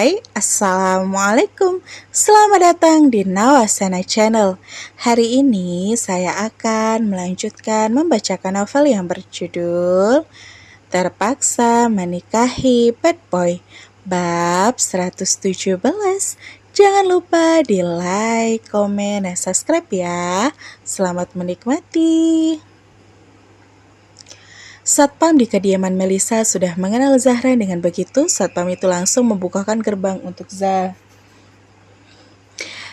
Hai, Assalamualaikum. Selamat datang di Nawasana Channel. Hari ini saya akan melanjutkan membacakan novel yang berjudul Terpaksa Menikahi Bad Boy, bab 117. Jangan lupa di like, komen, dan subscribe ya. Selamat menikmati. Satpam di kediaman Melisa sudah mengenal Zahran. Dengan begitu, Satpam itu langsung membukakan gerbang untuk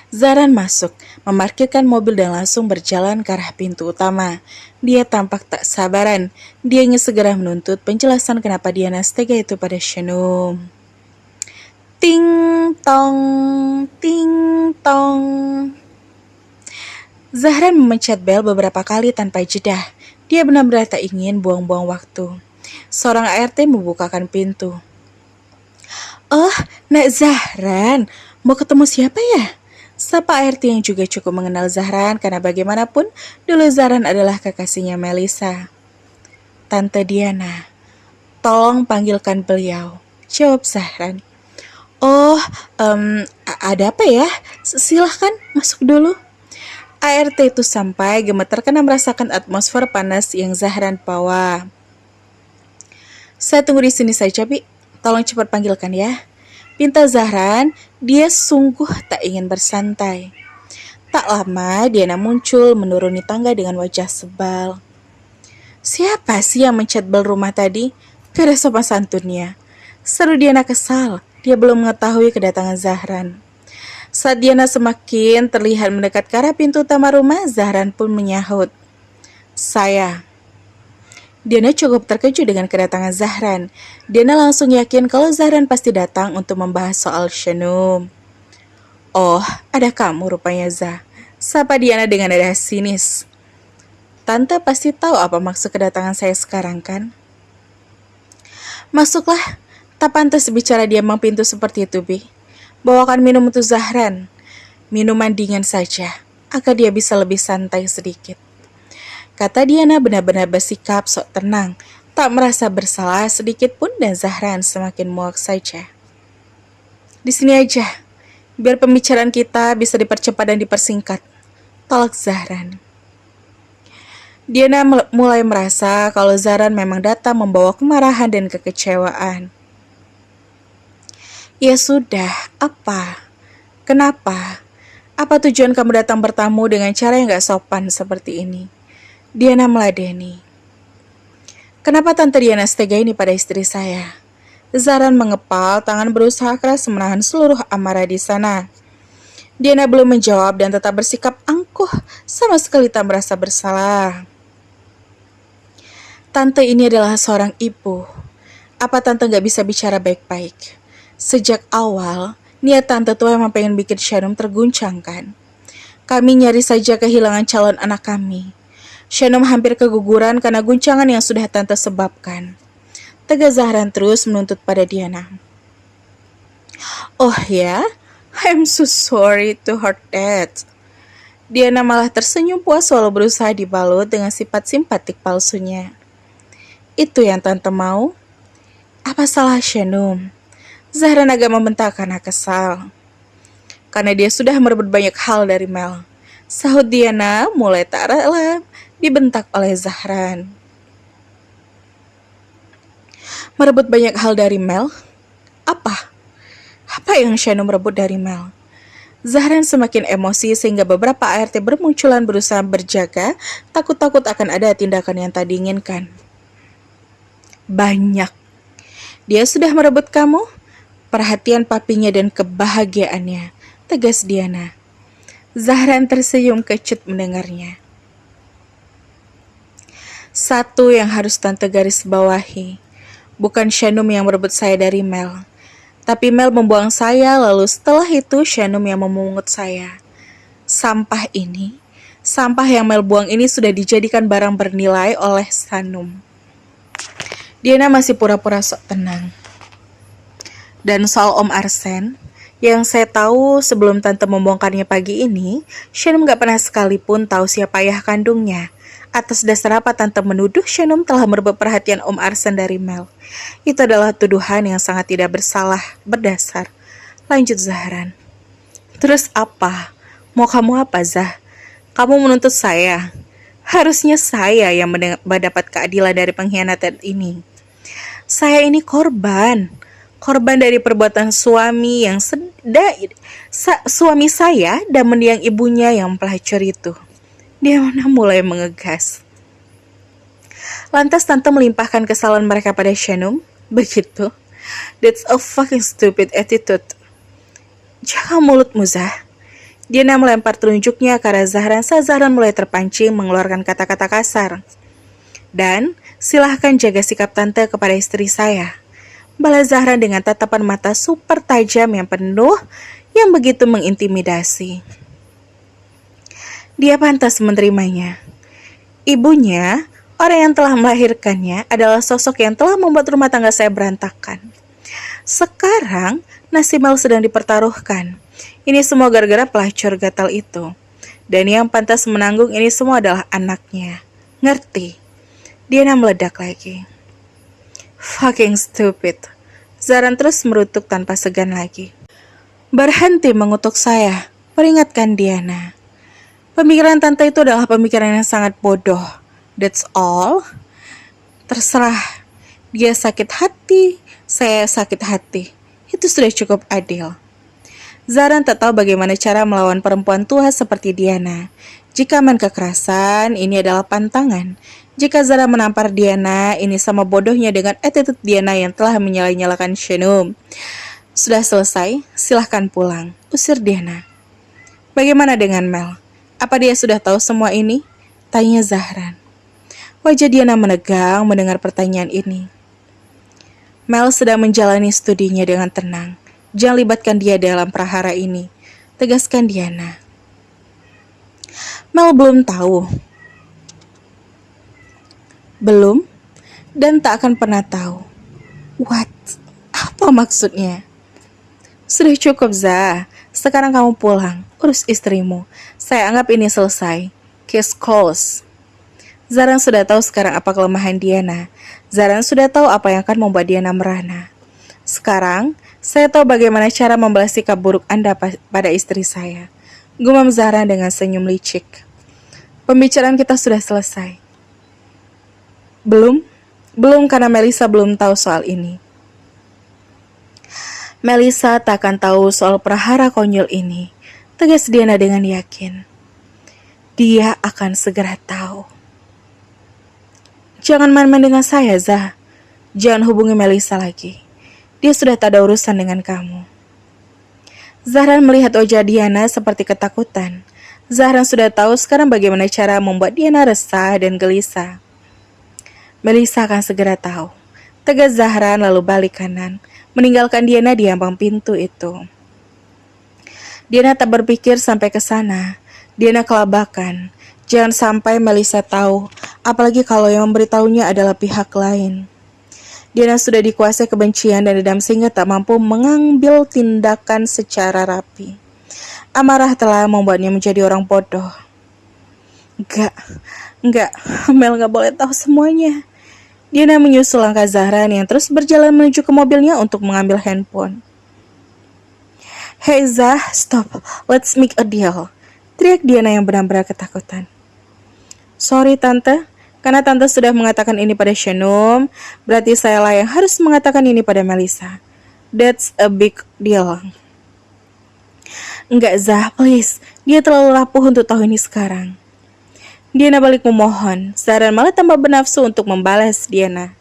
Zahran masuk, memarkirkan mobil dan langsung berjalan ke arah pintu utama. Dia tampak tak sabaran. Dia ingin segera menuntut penjelasan kenapa Diana setega itu pada Shanum. Ting tong, ting tong. Zahran memencet bel beberapa kali tanpa jeda. Dia benar-benar tak ingin buang-buang waktu. Seorang ART membukakan pintu. "Oh, Nak Zahran, mau ketemu siapa ya?" Sapa ART yang juga cukup mengenal Zahran karena bagaimanapun dulu Zahran adalah kekasihnya Melisa. "Tante Diana, tolong panggilkan beliau," jawab Zahran. "Oh, ada apa ya? Silahkan masuk dulu." ART itu sampai gemetar karena merasakan atmosfer panas yang Zahran bawa. "Saya tunggu di sini saja, Bi. Tolong cepat panggilkan ya," pinta Zahran. Dia sungguh tak ingin bersantai. Tak lama, Diana muncul menuruni tangga dengan wajah sebal. "Siapa sih yang mencet bel rumah tadi? Gak ada sopan santunnya," seru Diana kesal. Dia belum mengetahui kedatangan Zahran. Saat Diana semakin terlihat mendekat ke arah pintu utama rumah, Zahran pun menyahut, "Saya." Diana cukup terkejut dengan kedatangan Zahran. Diana langsung yakin kalau Zahran pasti datang untuk membahas soal Shanum. "Oh, ada kamu rupanya, Zah," sapa Diana dengan nada sinis. "Tante pasti tahu apa maksud kedatangan saya sekarang, kan?" "Masuklah, tak pantas bicara diam pintu seperti itu, Bi. Bawakan minum untuk Zahran. Minuman dingin saja, agar dia bisa lebih santai sedikit," kata Diana benar-benar bersikap sok tenang, tak merasa bersalah sedikit pun, dan Zahran semakin muak saja. "Di sini aja, biar pembicaraan kita bisa dipercepat dan dipersingkat," tolak Zahran. Diana mulai merasa kalau Zahran memang datang membawa kemarahan dan kekecewaan. "Ya sudah, apa? Kenapa? Apa tujuan kamu datang bertamu dengan cara yang gak sopan seperti ini?" Diana meladeni. "Kenapa Tante Diana setega ini pada istri saya?" Zahran mengepal tangan, berusaha keras menahan seluruh amarah di sana. Diana belum menjawab dan tetap bersikap angkuh, sama sekali tak merasa bersalah. "Tante ini adalah seorang ibu. Apa Tante gak bisa bicara baik-baik? Sejak awal, niat Tante tuh emang pengen bikin Shanum terguncang, kan? Kami nyaris saja kehilangan calon anak kami. Shanum hampir keguguran karena guncangan yang sudah Tante sebabkan," tegas Zahran terus menuntut pada Diana. "Oh ya, I'm so sorry to hear that." Diana malah tersenyum puas walau berusaha dibalut dengan sifat simpatik palsunya. "Itu yang Tante mau? Apa salah Shanum?" Zahran agak membentak karena kesal. "Karena dia sudah merebut banyak hal dari Mel," sahut Diana mulai tak rela dibentak oleh Zahran. "Merebut banyak hal dari Mel? Apa? Apa yang Shanum merebut dari Mel?" Zahran semakin emosi sehingga beberapa ART bermunculan berusaha berjaga, takut-takut akan ada tindakan yang tak diinginkan. "Banyak. Dia sudah merebut kamu, perhatian papinya dan kebahagiaannya," tegas Diana. Zahran tersenyum kecut mendengarnya. "Satu yang harus Tante garis bawahi, bukan Shanum yang merebut saya dari Mel, tapi Mel membuang saya, lalu setelah itu Shanum yang memungut saya. Sampah yang Mel buang ini sudah dijadikan barang bernilai oleh Shanum." Diana masih pura-pura sok tenang. "Dan soal Om Arsen, yang saya tahu sebelum Tante membongkarnya pagi ini, Shanum gak pernah sekalipun tahu siapa ayah kandungnya. Atas dasar apa Tante menuduh Shanum telah merebut perhatian Om Arsen dari Mel? Itu adalah tuduhan yang sangat tidak berdasar. Lanjut Zahran. Terus apa? Mau kamu apa, Zah? Kamu menuntut saya? Harusnya saya yang mendapat keadilan dari pengkhianatan ini. Saya ini korban. Korban dari perbuatan suami yang suami saya dan mendiang ibunya yang pelacur itu. Dia mana mulai mengegas. Lantas tante melimpahkan kesalahan mereka pada Shanum. Begitu. That's a fucking stupid attitude. Jaga mulutmu, Zah. Diana melempar telunjuknya ke arah Zahran saat Zahran mulai terpancing mengeluarkan kata-kata kasar. Dan silahkan jaga sikap tante kepada istri saya. Balas Zahran dengan tatapan mata super tajam yang penuh yang begitu mengintimidasi. Dia pantas menerimanya. Ibunya, orang yang telah melahirkannya, adalah sosok yang telah membuat rumah tangga saya berantakan. Sekarang, nasib Mel sedang dipertaruhkan. Ini semua gara-gara pelacur gatal itu. Dan yang pantas menanggung ini semua adalah anaknya. Ngerti? Diana meledak lagi. Fucking stupid. Zahran terus merutuk tanpa segan lagi. Berhenti mengutuk saya, peringatkan Diana. Pemikiran tante itu adalah pemikiran yang sangat bodoh. That's all. Terserah. Dia sakit hati, saya sakit hati. Itu sudah cukup adil. Zahran tak tahu bagaimana cara melawan perempuan tua seperti Diana. Jika main kekerasan, ini adalah pantangan. Jika Zahran menampar Diana, ini sama bodohnya dengan attitude Diana yang telah menyala-nyalakan Shanum. Sudah selesai, silahkan pulang. Usir Diana. Bagaimana dengan Mel? Apa dia sudah tahu semua ini? Tanya Zahran. Wajah Diana menegang mendengar pertanyaan ini. Mel sedang menjalani studinya dengan tenang. Jangan libatkan dia dalam prahara ini, tegaskan Diana. Mel belum tahu. Belum, dan tak akan pernah tahu. What? Apa maksudnya? Sudah cukup, Zah. Sekarang kamu pulang, urus istrimu. Saya anggap ini selesai. Case closed. Zahran sudah tahu sekarang apa kelemahan Diana. Zahran sudah tahu apa yang akan membuat Diana merana. Sekarang, saya tahu bagaimana cara membalas sikap buruk Anda pada istri saya. Gumam Zahran dengan senyum licik. Pembicaraan kita sudah selesai. Belum karena Melissa belum tahu soal ini. Melissa tak akan tahu soal prahara konyol ini, tegas Diana dengan yakin. Dia akan segera tahu. Jangan main-main dengan saya, Zah. Jangan hubungi Melissa lagi. Dia sudah tak ada urusan dengan kamu. Zahran melihat wajah Diana seperti ketakutan. Zahran sudah tahu sekarang bagaimana cara membuat Diana resah dan gelisah. Melissa akan segera tahu. Tegas Zahran lalu balik kanan, meninggalkan Diana di ambang pintu itu. Diana tak berpikir sampai ke sana. Diana kelabakan. Jangan sampai Melissa tahu, apalagi kalau yang memberitahunya adalah pihak lain. Diana sudah dikuasai kebencian dan dendam sehingga tak mampu mengambil tindakan secara rapi. Amarah telah membuatnya menjadi orang bodoh. Enggak, Mel gak boleh tahu semuanya. Diana menyusul langkah Zahran yang terus berjalan menuju ke mobilnya untuk mengambil handphone. Hey Zah, stop, let's make a deal. Teriak Diana yang benar-benar ketakutan. Sorry tante, karena tante sudah mengatakan ini pada Shanum, berarti saya lah yang harus mengatakan ini pada Melissa. That's a big deal. Enggak Zah, please. Dia terlalu rapuh untuk tahu ini sekarang. Diana balik memohon. Zahran malah tambah bernafsu untuk membalas Diana.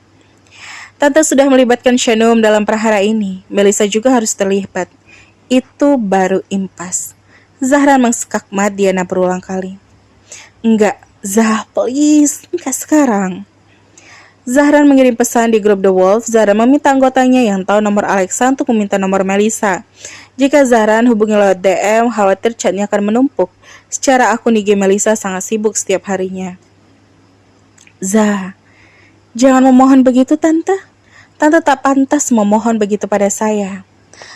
Tante sudah melibatkan Shanum dalam perhara ini. Melissa juga harus terlibat. Itu baru impas. Zahran mengsekak mat Diana berulang kali. Enggak, Zah, please. Enggak sekarang. Zahran mengirim pesan di grup The Wolf. Zahran meminta anggotanya yang tahu nomor Alexa untuk meminta nomor Melissa. Jika Zahran hubungi lewat DM, khawatir chatnya akan menumpuk. Secara akun IG Melissa sangat sibuk setiap harinya. Zah, jangan memohon begitu tante. Tante tak pantas memohon begitu pada saya.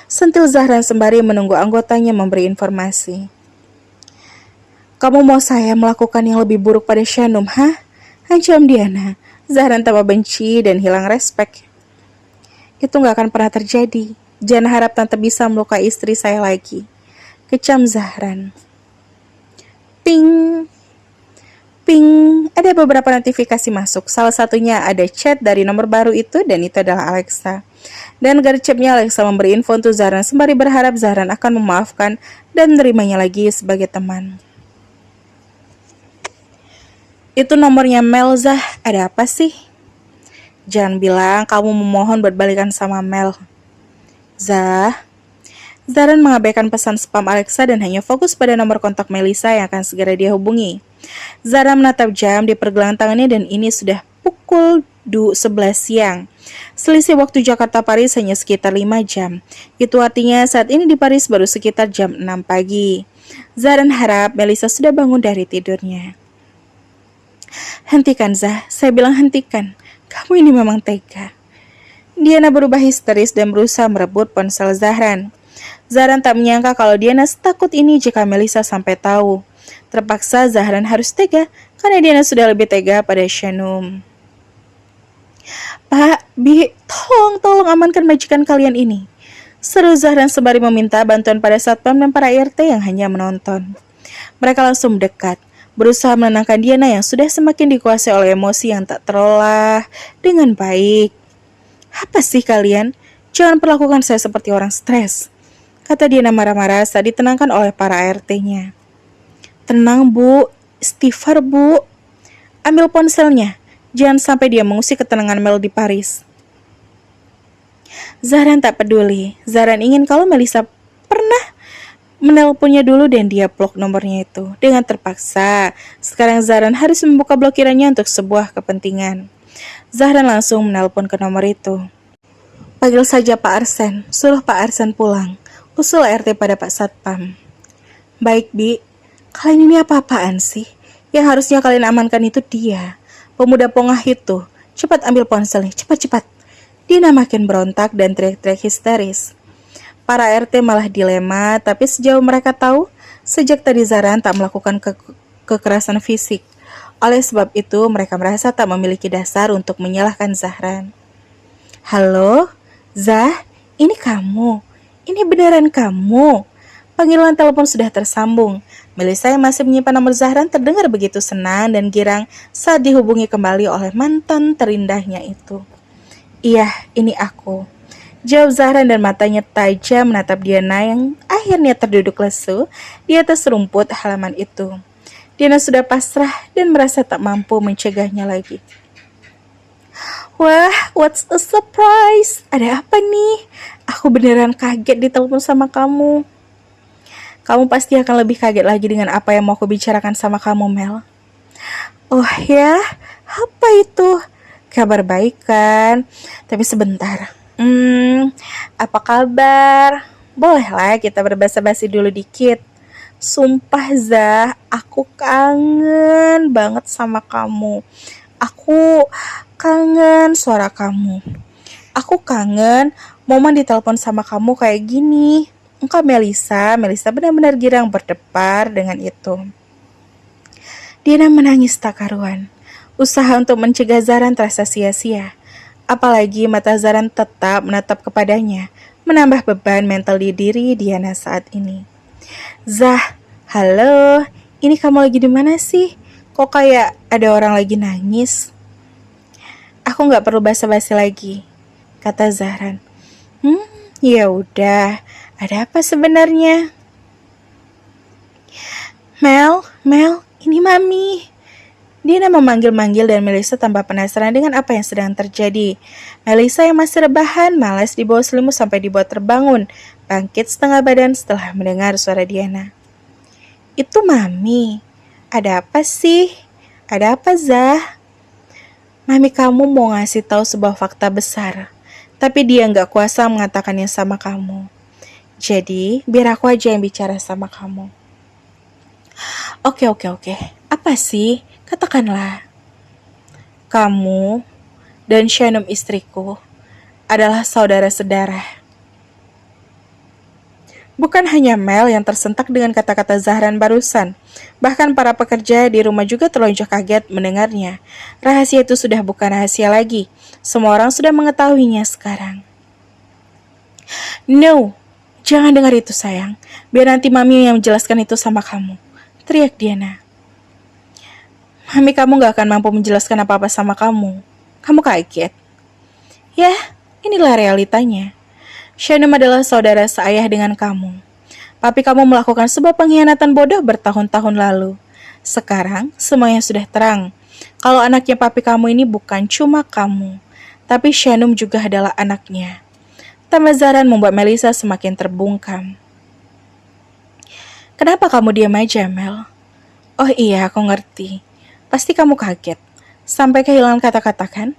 Sentil Zahran sembari menunggu anggotanya memberi informasi. Kamu mau saya melakukan yang lebih buruk pada Shanum, hah? Ancam Diana. Zahran tambah benci dan hilang respek. Itu gak akan pernah terjadi. Jangan harap tante bisa melukai istri saya lagi. Kecam Zahran. Ping, ping, ada beberapa notifikasi masuk. Salah satunya ada chat dari nomor baru itu dan itu adalah Alexa. Dan gercepnya Alexa memberi info untuk Zahran sembari berharap Zahran akan memaafkan dan menerimanya lagi sebagai teman. Itu nomornya Mel, Zah. Ada apa sih? Jangan bilang kamu memohon buat balikan sama Mel. Zah. Zahran mengabaikan pesan spam Alexa dan hanya fokus pada nomor kontak Melissa yang akan segera dia hubungi. Zahran menatap jam di pergelangan tangannya dan ini sudah pukul 11 siang. Selisih waktu Jakarta-Paris hanya sekitar 5 jam. Itu artinya saat ini di Paris baru sekitar jam 6 pagi. Zahran harap Melissa sudah bangun dari tidurnya. Hentikan, Zah. Saya bilang hentikan. Kamu ini memang tega. Diana berubah histeris dan berusaha merebut ponsel Zahran. Zahran tak menyangka kalau Diana setakut ini jika Melissa sampai tahu. Terpaksa Zahran harus tega karena Diana sudah lebih tega pada Shanum. Pak, Bi, tolong amankan majikan kalian ini. Seru Zahran sembari meminta bantuan pada satpam dan para RT yang hanya menonton. Mereka langsung mendekat, berusaha menenangkan Diana yang sudah semakin dikuasai oleh emosi yang tak terolah dengan baik. Apa sih kalian? Jangan perlakukan saya seperti orang stres, kata Diana marah-marah saat ditenangkan oleh para RT-nya. Tenang, Bu. Istighfar, Bu. Ambil ponselnya. Jangan sampai dia mengusik ketenangan Mel di Paris. Zahran tak peduli. Zahran ingin kalau Melissa pernah menelponnya dulu dan dia blok nomornya itu. Dengan terpaksa, sekarang Zahran harus membuka blokirannya untuk sebuah kepentingan. Zahran langsung menelpon ke nomor itu. Panggil saja Pak Arsen. Suruh Pak Arsen pulang. Usul RT pada Pak Satpam. Baik, Bi. Kalian ini apa-apaan sih? Yang harusnya kalian amankan itu dia. Pemuda pongah itu. Cepat ambil ponselnya, cepat-cepat. Dina makin berontak dan teriak-teriak histeris. Para RT malah dilema, tapi sejauh mereka tahu, sejak tadi Zahran tak melakukan kekerasan fisik. Oleh sebab itu, mereka merasa tak memiliki dasar untuk menyalahkan Zahran. Halo, Zah, ini kamu. Ini beneran kamu. Panggilan telepon sudah tersambung. Melissa yang masih menyimpan nomor Zahran terdengar begitu senang dan girang saat dihubungi kembali oleh mantan terindahnya itu. Iya, ini aku. Jawab Zahran dan matanya tajam menatap Diana yang akhirnya terduduk lesu di atas rumput halaman itu. Diana sudah pasrah dan merasa tak mampu mencegahnya lagi. Wah, what's a surprise? Ada apa nih? Aku beneran kaget ditelepon sama kamu. Kamu pasti akan lebih kaget lagi dengan apa yang mau aku bicarakan sama kamu, Mel. Oh ya, apa itu? Kabar baik kan? Tapi sebentar. Apa kabar? Bolehlah kita berbasa-basi dulu dikit. Sumpah Zah, aku kangen banget sama kamu. Aku kangen suara kamu. Aku kangen momen ditelepon sama kamu kayak gini. Engkau Melissa benar-benar girang berdepar dengan itu. Diana menangis tak karuan. Usaha untuk mencegah Zahran terasa sia-sia. Apalagi mata Zahran tetap menatap kepadanya, menambah beban mental di diri Diana saat ini. Zah, halo, ini kamu lagi di mana sih? Kok kayak ada orang lagi nangis? Aku nggak perlu basa-basi lagi, kata Zahran. Ya udah, ada apa sebenarnya? Mel, ini Mami. Diana memanggil-manggil dan Melissa tambah penasaran dengan apa yang sedang terjadi. Melissa yang masih rebahan, malas di bawah selimut sampai dibuat terbangun, bangkit setengah badan setelah mendengar suara Diana. Itu Mami. Ada apa sih? Ada apa, Zah? Mami kamu mau ngasih tahu sebuah fakta besar, tapi dia nggak kuasa mengatakannya sama kamu. Jadi, biar aku aja yang bicara sama kamu. Oke. Apa sih? Katakanlah. Kamu dan Shanum istriku adalah saudara sedarah. Bukan hanya Mel yang tersentak dengan kata-kata Zahran barusan. Bahkan para pekerja di rumah juga terlonjak kaget mendengarnya. Rahasia itu sudah bukan rahasia lagi. Semua orang sudah mengetahuinya sekarang. No, jangan dengar itu sayang. Biar nanti mami yang menjelaskan itu sama kamu. Teriak Diana. Mami kamu gak akan mampu menjelaskan apa-apa sama kamu. Kamu kaget. Ya, inilah realitanya. Shanum adalah saudara seayah dengan kamu. Papi kamu melakukan sebuah pengkhianatan bodoh bertahun-tahun lalu. Sekarang semuanya sudah terang. Kalau anaknya papi kamu ini bukan cuma kamu, tapi Shanum juga adalah anaknya. Tamazaran membuat Melissa semakin terbungkam. Kenapa kamu diam aja, Mel? Oh iya, aku ngerti. Pasti kamu kaget. Sampai kehilangan kata-kata kan?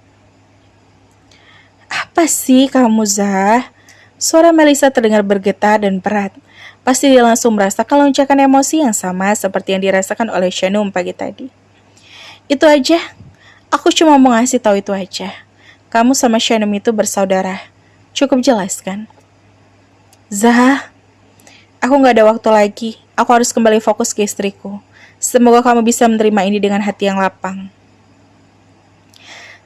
Apa sih kamu, Zah? Suara Melissa terdengar bergetar dan berat. Pasti dia langsung merasakan lonjakan emosi yang sama seperti yang dirasakan oleh Shanum pagi tadi. Itu aja. Aku cuma mau ngasih tahu itu aja. Kamu sama Shanum itu bersaudara. Cukup jelas kan? Zah, aku gak ada waktu lagi. Aku harus kembali fokus ke istriku. Semoga kamu bisa menerima ini dengan hati yang lapang.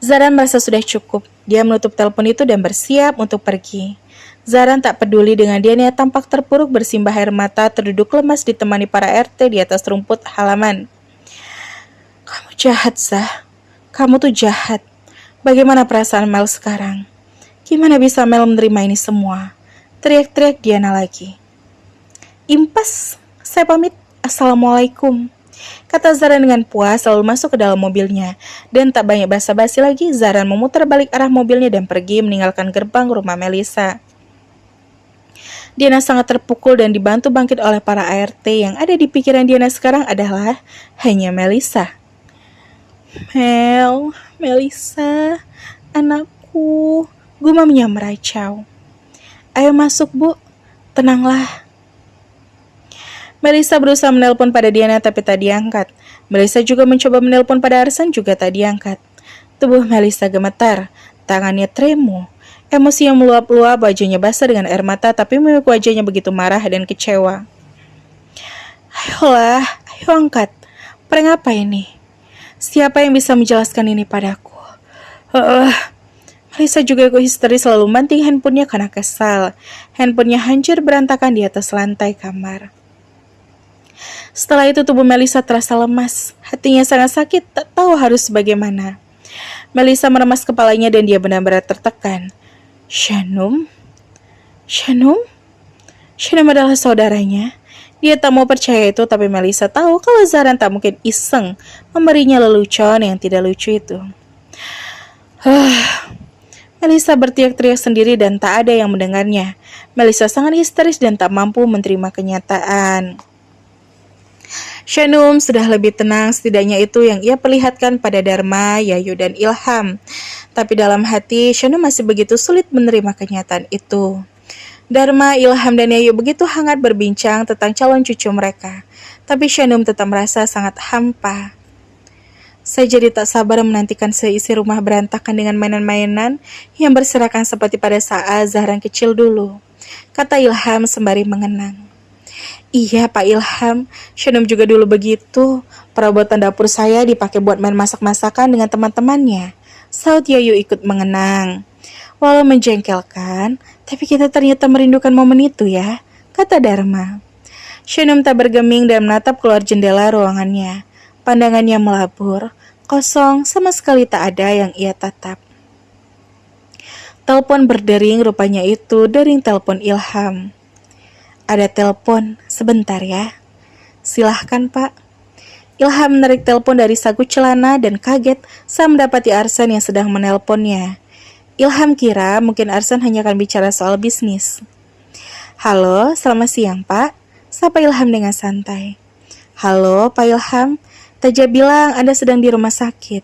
Zaran merasa sudah cukup. Dia menutup telepon itu dan bersiap untuk pergi. Zaran tak peduli dengan Diana tampak terpuruk bersimbah air mata terduduk lemas ditemani para RT di atas rumput halaman. Kamu jahat, Zah. Kamu tuh jahat. Bagaimana perasaan Mel sekarang? Gimana bisa Mel menerima ini semua? Teriak-teriak Diana lagi. Impas, saya pamit. Assalamualaikum. Kata Zaran dengan puas lalu masuk ke dalam mobilnya. Dan tak banyak basa-basi lagi, Zaran memutar balik arah mobilnya dan pergi meninggalkan gerbang rumah Melissa. Diana sangat terpukul dan dibantu bangkit oleh para ART. Yang ada di pikiran Diana sekarang adalah hanya Melissa. Melissa, anakku, gumamnya meracau. Ayo masuk, Bu. Tenanglah. Melissa berusaha menelpon pada Diana tapi tak diangkat. Melissa juga mencoba menelpon pada Arsan juga tak diangkat. Tubuh Melissa gemetar, tangannya tremo. Emosi yang meluap-luap, wajahnya basah dengan air mata tapi mimik wajahnya begitu marah dan kecewa. Ayolah, ayo angkat. Prank apa ini? Siapa yang bisa menjelaskan ini padaku? Melissa juga ikut histeris selalu banting handphonenya karena kesal. Handphonenya hancur berantakan di atas lantai kamar. Setelah itu tubuh Melissa terasa lemas. Hatinya sangat sakit, tak tahu harus bagaimana. Melissa meremas kepalanya dan dia benar-benar tertekan. Shanum? Shanum adalah saudaranya. Dia tak mau percaya itu, tapi Melissa tahu kalau Zaran tak mungkin iseng memberinya lelucon yang tidak lucu itu. Melissa berteriak-teriak sendiri dan tak ada yang mendengarnya. Melissa sangat histeris dan tak mampu menerima kenyataan. Shanum sudah lebih tenang, setidaknya itu yang ia perlihatkan pada Dharma, Yayu, dan Ilham. Tapi dalam hati, Shanum masih begitu sulit menerima kenyataan itu. Dharma, Ilham, dan Yayu begitu hangat berbincang tentang calon cucu mereka. Tapi Shanum tetap merasa sangat hampa. Saya jadi tak sabar menantikan seisi rumah berantakan dengan mainan-mainan yang berserakan seperti pada saat Zahran kecil dulu, kata Ilham sembari mengenang. Iya Pak Ilham, Shanum juga dulu begitu. Perabotan dapur saya dipakai buat main masak-masakan dengan teman-temannya. Saud Yayu ikut mengenang. Walau menjengkelkan, tapi kita ternyata merindukan momen itu ya, kata Dharma. Shanum tak bergeming dan menatap keluar jendela ruangannya. Pandangannya melabur, kosong, sama sekali tak ada yang ia tatap. Telepon berdering, rupanya itu dering telepon Ilham. Ada telepon, sebentar ya. Silahkan Pak. Ilham menarik telepon dari saku celana dan kaget saat mendapati Arsan yang sedang menelponnya. Ilham kira mungkin Arsan hanya akan bicara soal bisnis. Halo, selamat siang Pak. Sapa Ilham dengan santai. Halo Pak Ilham, Teja bilang Anda sedang di rumah sakit.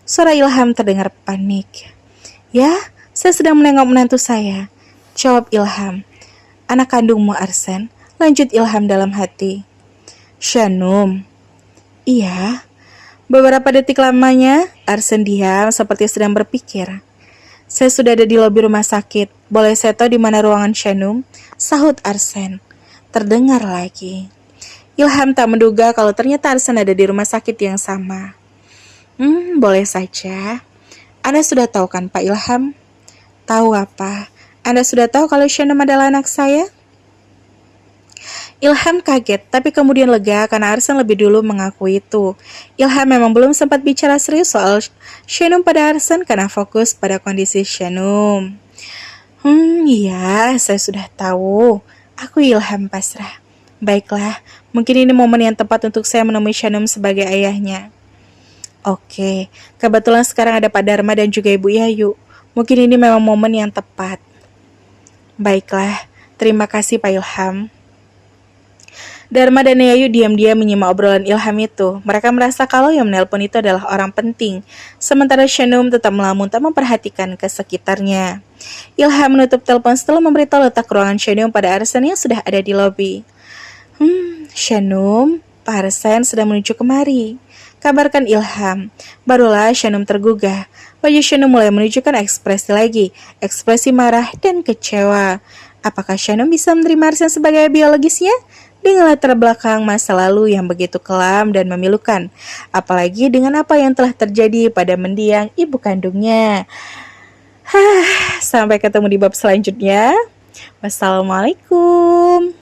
Suara Ilham terdengar panik. Ya, saya sedang menengok menantu saya. Jawab Ilham. Anak kandungmu Arsan, lanjut Ilham dalam hati. Shanum. Iya. Beberapa detik lamanya, Arsan diam seperti sedang berpikir. Saya sudah ada di lobi rumah sakit. Boleh saya tahu di mana ruangan Shanum? Sahut Arsan. Terdengar lagi. Ilham tak menduga kalau ternyata Arsan ada di rumah sakit yang sama. Boleh saja. Anda sudah tahu kan Pak Ilham? Tahu apa? Anda sudah tahu kalau Shanum adalah anak saya? Ilham kaget, tapi kemudian lega karena Arsen lebih dulu mengakui itu. Ilham memang belum sempat bicara serius soal Shanum pada Arsen karena fokus pada kondisi Shanum. Iya, saya sudah tahu. Aku Ilham pasrah. Baiklah, mungkin ini momen yang tepat untuk saya menemui Shanum sebagai ayahnya. Oke, kebetulan sekarang ada Pak Dharma dan juga Ibu Yayu. Mungkin ini memang momen yang tepat. Baiklah, terima kasih Pak Ilham. Dharma dan Yayu diam-diam menyimak obrolan Ilham itu. Mereka merasa kalau yang menelpon itu adalah orang penting. Sementara Shanum tetap melamun tak memperhatikan ke sekitarnya. Ilham menutup telepon setelah memberitahu letak ruangan Shanum pada Arsen yang sudah ada di lobi. Shanum, Pak Arsen sedang menuju kemari. Kabarkan Ilham. Barulah Shanum tergugah. Wajah Shanum mulai menunjukkan ekspresi lagi. Ekspresi marah dan kecewa. Apakah Shanum bisa menerima Arsen sebagai biologisnya? Dengan latar belakang masa lalu yang begitu kelam dan memilukan. Apalagi dengan apa yang telah terjadi pada mendiang ibu kandungnya. Sampai ketemu di bab selanjutnya. Wassalamualaikum.